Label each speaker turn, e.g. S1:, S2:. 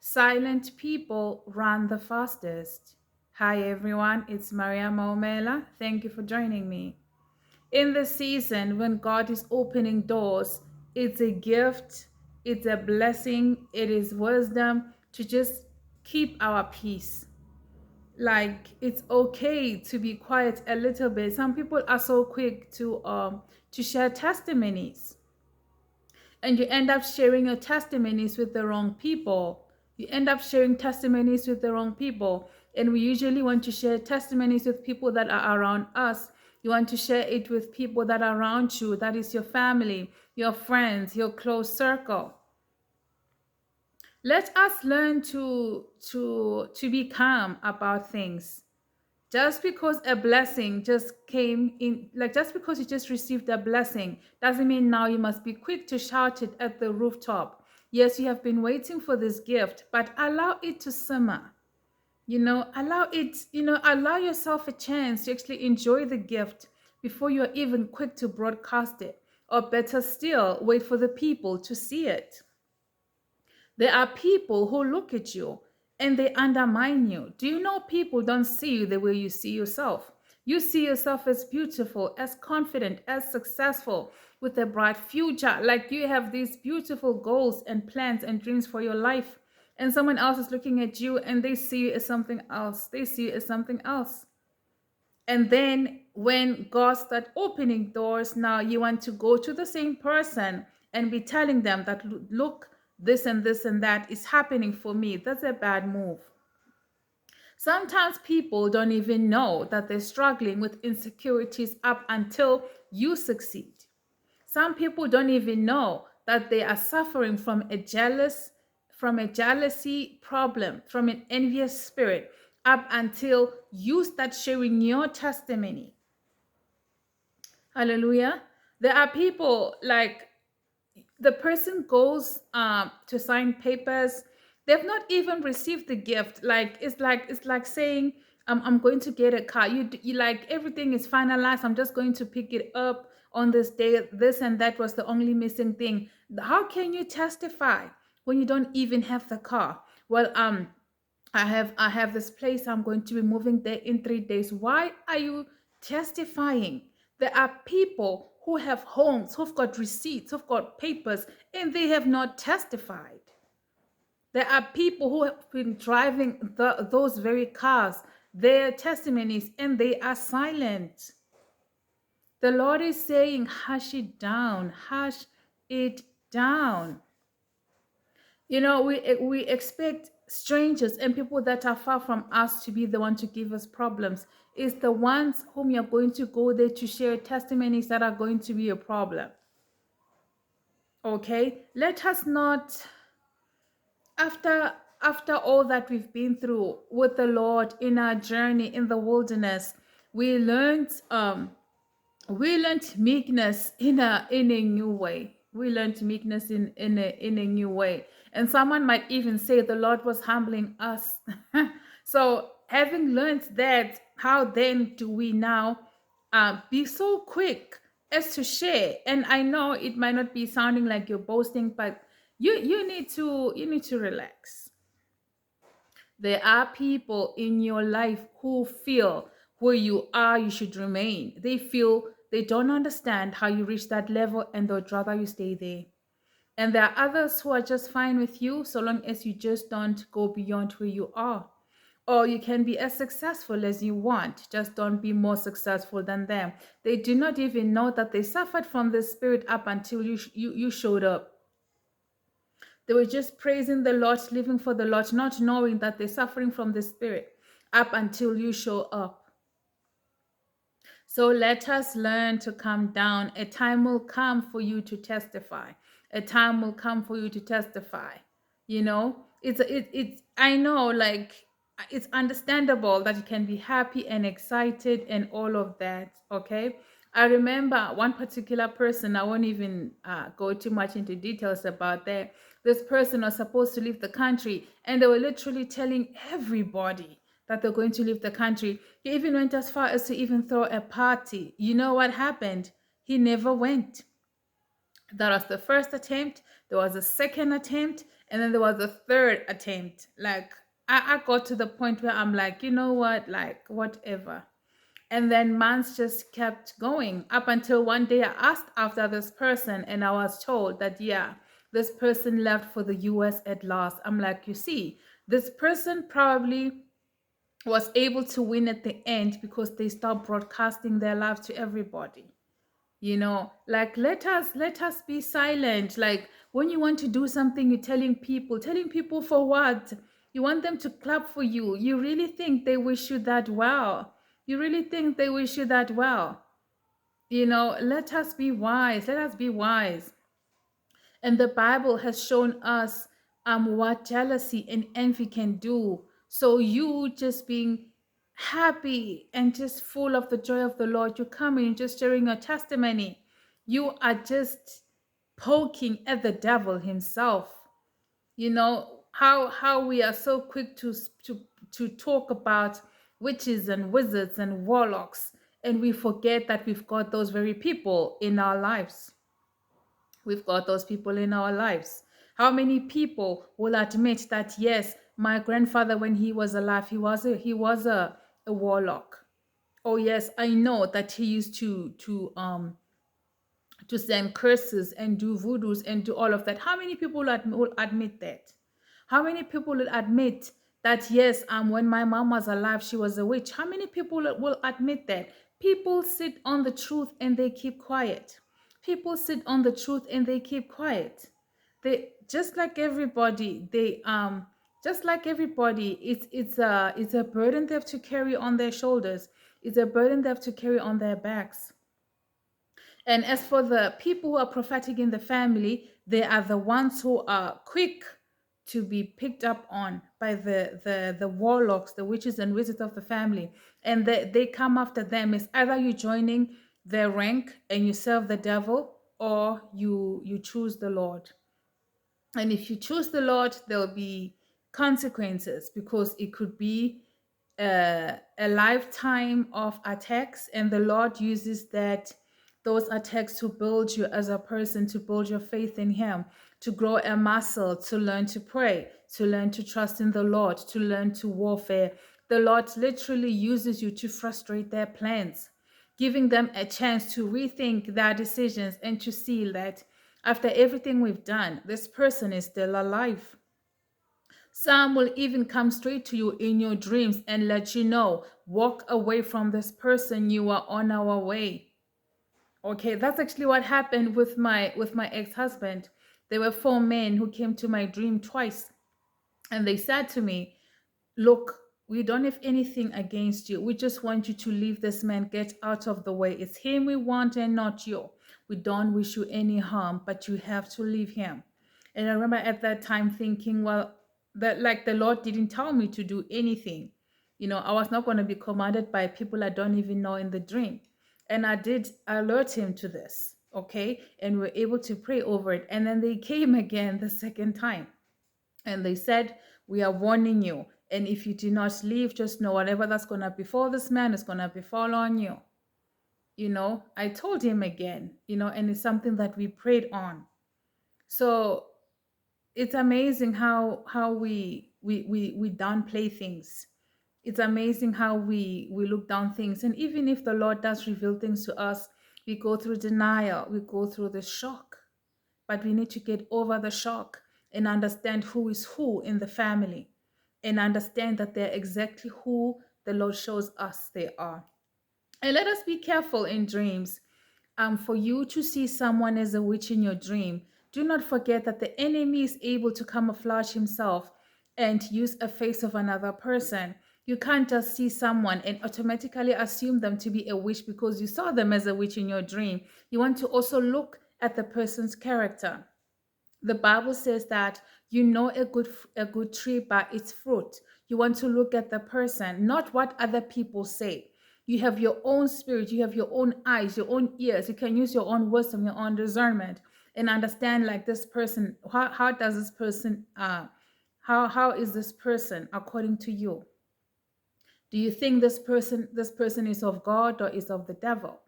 S1: Silent people run the fastest. Hi everyone, it's Maria Maumela. Thank you for joining me. In this season, when God is opening doors, it's a gift, it's a blessing, it is wisdom to just keep our peace. Like it's okay to be quiet a little bit. Some people are so quick to share testimonies, and you end up sharing your testimonies with the wrong people. You end up sharing testimonies with the wrong people. And we usually want to share testimonies with people that are around us. You want to share it with people that are around you. That is your family, your friends, your close circle. Let us learn to be calm about things. Just because a blessing just came in, like just because you just received a blessing, doesn't mean now you must be quick to shout it at the rooftop. Yes, you have been waiting for this gift, but allow it to simmer. Allow it, allow yourself a chance to actually enjoy the gift before you're even quick to broadcast it. Or better still, wait for the people to see it. There are people who look at you and they undermine you. Do you know people don't see you the way you see yourself? You see yourself as beautiful, as confident, as successful, with a bright future. Like you have these beautiful goals and plans and dreams for your life. And someone else is looking at you and they see you as something else. They see you as something else. And then when God starts opening doors, now you want to go to the same person and be telling them that, look, this and that is happening for me. That's a bad move. Sometimes people don't even know that they're struggling with insecurities up until you succeed. Some people don't even know that they are suffering from a jealousy problem, from an envious spirit, up until you start sharing your testimony. Hallelujah. There are people like the person goes to sign papers. They've not even received the gift. Like it's like saying, I'm going to get a car. You like everything is finalized. I'm just going to pick it up on this day. This and that was the only missing thing. How can you testify when you don't even have the car? Well, I have this place. I'm going to be moving there in 3 days. Why are you testifying? There are people who have homes, who've got receipts, who've got papers, and they have not testified. There are people who have been driving those very cars, their testimonies, and they are silent. The Lord is saying, hush it down, hush it down. We expect strangers and people that are far from us to be the one to give us problems. It's the ones whom you're going to go there to share testimonies that are going to be a problem. Okay? Let us not, after all that we've been through with the Lord in our journey in the wilderness, we learned meekness in a new way. We learned meekness in a new way. And someone might even say the Lord was humbling us. So having learned that, how then do we now be so quick as to share? And I know it might not be sounding like you're boasting, but you need to relax. There are people in your life who feel where you are, you should remain. They feel they don't understand how you reach that level and they'd rather you stay there. And there are others who are just fine with you so long as you just don't go beyond where you are. Or you can be as successful as you want, just don't be more successful than them. They do not even know that they suffered from this spirit up until you showed up. They were just praising the Lord, living for the Lord, not knowing that they're suffering from the Spirit up until you show up. So let us learn to calm down. A time will come for you to testify. A time will come for you to testify. I know, like, it's understandable that you can be happy and excited and all of that. Okay. I remember one particular person. I won't even go too much into details about that. This person was supposed to leave the country, and they were literally telling everybody that they're going to leave the country. He even went as far as to even throw a party. You know what happened? He never went. That was the first attempt. There was a second attempt. And then there was a third attempt. Like I got to the point where I'm like, you know what, like whatever. And then months just kept going up until one day I asked after this person, and I was told that, yeah, this person left for the US at last. I'm like, you see, this person probably was able to win at the end because they stopped broadcasting their love to everybody. Like let us be silent. Like when you want to do something, you're telling people for what? You want them to clap for you. You really think they wish you that well? You really think they wish you that well? Let us be wise. Let us be wise. And the Bible has shown us what jealousy and envy can do. So you just being happy and just full of the joy of the Lord, you come in just sharing your testimony. You are just poking at the devil himself. How we are so quick to talk about witches and wizards and warlocks, and we forget that we've got those very people in our lives. We've got those people in our lives. How many people will admit that, yes, my grandfather, when he was alive, he was a warlock? Oh yes, I know that he used to send curses and do voodoos and do all of that. How many people will admit that? How many people will admit that, yes, when my mom was alive, she was a witch? How many people will admit that? People sit on the truth and they keep quiet. People sit on the truth and they keep quiet. They just like everybody. It's a burden they have to carry on their shoulders. It's a burden they have to carry on their backs. And as for the people who are prophetic in the family, they are the ones who are quick to be picked up on by the warlocks, the witches and wizards of the family. And they come after them. It's either you joining their rank and you serve the devil, or you choose the Lord. And if you choose the Lord, there'll be consequences, because it could be a lifetime of attacks, and the Lord uses those attacks to build you as a person, to build your faith in Him, to grow a muscle, to learn to pray, to learn to trust in the Lord, to learn to warfare. The Lord literally uses you to frustrate their plans, giving them a chance to rethink their decisions and to see that after everything we've done, this person is still alive. Some will even come straight to you in your dreams and let you know, walk away from this person, you are on our way. Okay, that's actually what happened with my ex-husband. There were four men who came to my dream twice, and they said to me, look, we don't have anything against you. We just want you to leave this man, get out of the way. It's him we want and not you. We don't wish you any harm, but you have to leave him. And I remember at that time thinking, well, that like the Lord didn't tell me to do anything. I was not going to be commanded by people I don't even know in the dream. And I did alert him to this, okay? And we're able to pray over it. And then they came again the second time. And they said, we are warning you. And if you do not leave, just know whatever that's going to befall this man is going to befall on you. I told him again, and it's something that we prayed on. So it's amazing how we downplay things. It's amazing how we look down things. And even if the Lord does reveal things to us, we go through denial, we go through the shock. But we need to get over the shock and understand who is who in the family, and understand that they're exactly who the Lord shows us they are. And let us be careful in dreams. For you to see someone as a witch in your dream, do not forget that the enemy is able to camouflage himself and use a face of another person. You can't just see someone and automatically assume them to be a witch because you saw them as a witch in your dream. You want to also look at the person's character. The Bible says that you know a good tree by its fruit. You want to look at the person, not what other people say. You have your own spirit, you have your own eyes, your own ears. You can use your own wisdom, your own discernment, and understand like this person. How does this person? How is this person according to you? Do you think this person is of God or is of the devil?